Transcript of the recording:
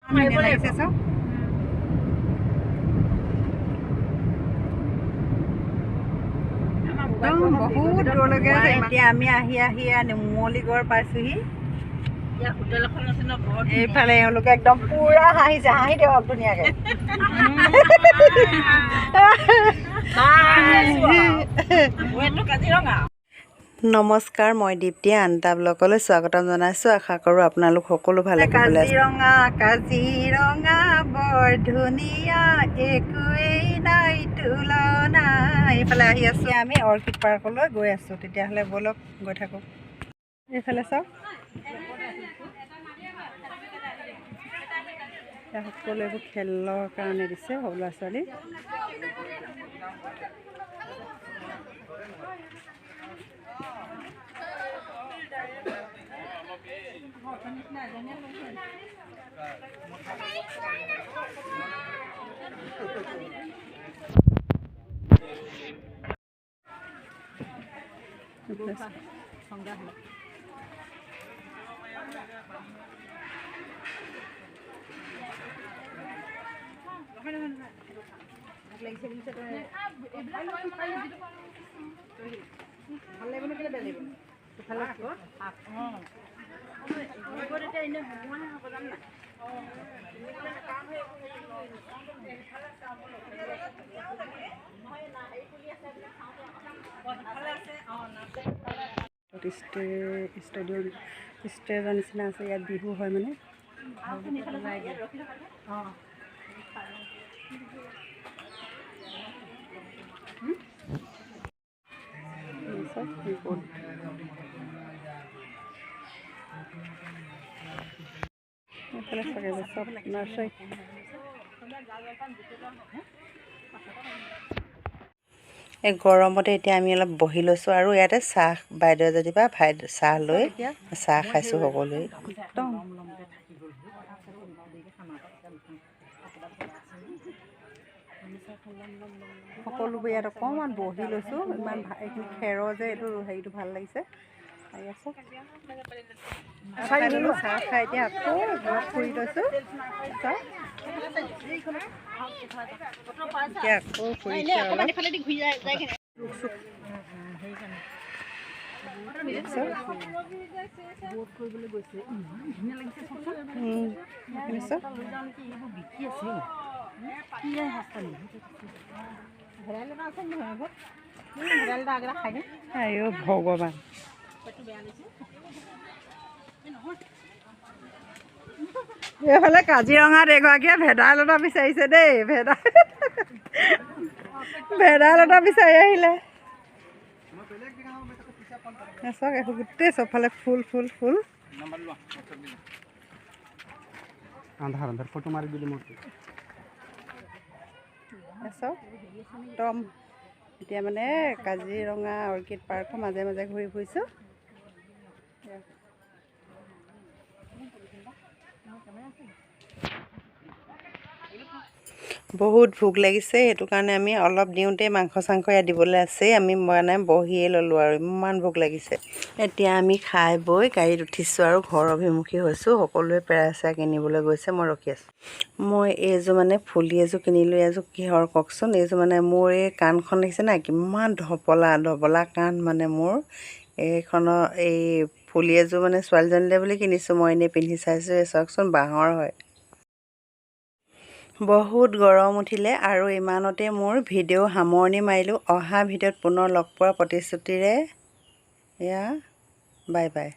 বহুত দূৰলৈকে আছে। এতিয়া আমি আহি নুমলী গড় পাইছোহি। এইফালে এওঁলোকে একদম পুৰা হাঁহিছে, হাঁহি দিয়ক ধুনীয়াকে। নমস্কাৰ, মই দীপ্তি আনটা ব্লকলৈ স্বাগতম জনাইছোঁ। আশা কৰোঁ আপোনালোক সকলো ভালে কুশলে আছে। কাজিৰঙা বৰ ধুনীয়া, একোৱেই নাই তুলনা। এইফালে আহি আছোঁ আমি অৰ্কিড পাৰ্কলৈ গৈ আছোঁ। তেতিয়াহ'লে ব'লক গৈ থাকোঁ। এইফালে চাওক, সকলো এইবোৰ খেলৰ কাৰণে দিছে সৰু ল'ৰা ছোৱালী। ষ্টেজৰ নিচিনা আছে, ইয়াত বিহু হয় মানে। এই গৰমতে এতিয়া আমি অলপ বহি লৈছোঁ আৰু ইয়াতে চাহ বাইদেউ যদি বা চাহ লৈ চাহ খাইছোঁ সকলোৱে। সকলোবোৰ ইয়াত অকণমান বহি লৈছোঁ। ইমান এইখিনি খেৰৰ যে এইটো হেৰিটো ভাল লাগিছে। চাহ খাই এতিয়া আকৌ ঘৰত ফুৰি লৈছোঁ। এতিয়া আকৌ ফুৰিছে অলপ। ভগৱান, এইফালে কাজিৰঙাত এগৰাকীয়ে ভেদাইলতা বিচাৰিছে দেই। ভেদাইলতা বিচাৰি আহিলে। চাওক, এইবোৰ গোটেই চবফালে ফুল ফুল ফুল। ফটো মাৰি দিলোঁ মই। চাওক একদম এতিয়া মানে কাজিৰঙা অৰ্কিড পাৰ্কৰ মাজে মাজে ঘূৰি ফুৰিছোঁ। বহুত ভোক লাগিছে, সেইটো কাৰণে আমি অলপ দিওঁতে মাংস চাংস ইয়াত দিবলৈ আছেই। আমি মানে বহিয়ে ল'লোঁ আৰু ইমান ভোক লাগিছে। এতিয়া আমি খাই বৈ গাড়ীত উঠিছোঁ আৰু ঘৰ অভিমুখী হৈছোঁ। সকলোৱে পেৰা কিনিবলৈ গৈছে, মই ৰখি আছোঁ। মই এইযোৰ মানে ফুলি এযোৰ কিনিলোঁ। এযোৰ কিহৰ কওকচোন? এইযোৰ মানে মোৰ এই কাণখন দেখিছে নাই, কিমান ধবলা কাণ মানে মোৰ। এইখনৰ এই ফুলি এযোৰ মানে ছোৱালীজনীলে বুলি কিনিছোঁ। মই এনেই পিন্ধি চাইছোঁ। এই চাওকচোন, বাঁহৰ হয়। বহুত গৰম উঠিলে আৰু ইমানতে মোৰ ভিডিঅ' সামৰণি মাৰিলোঁ। অহা ভিডিঅ'ত পুনৰ লগ পোৱাৰ প্ৰতিশ্ৰুতিৰে এয়া বাই বাই।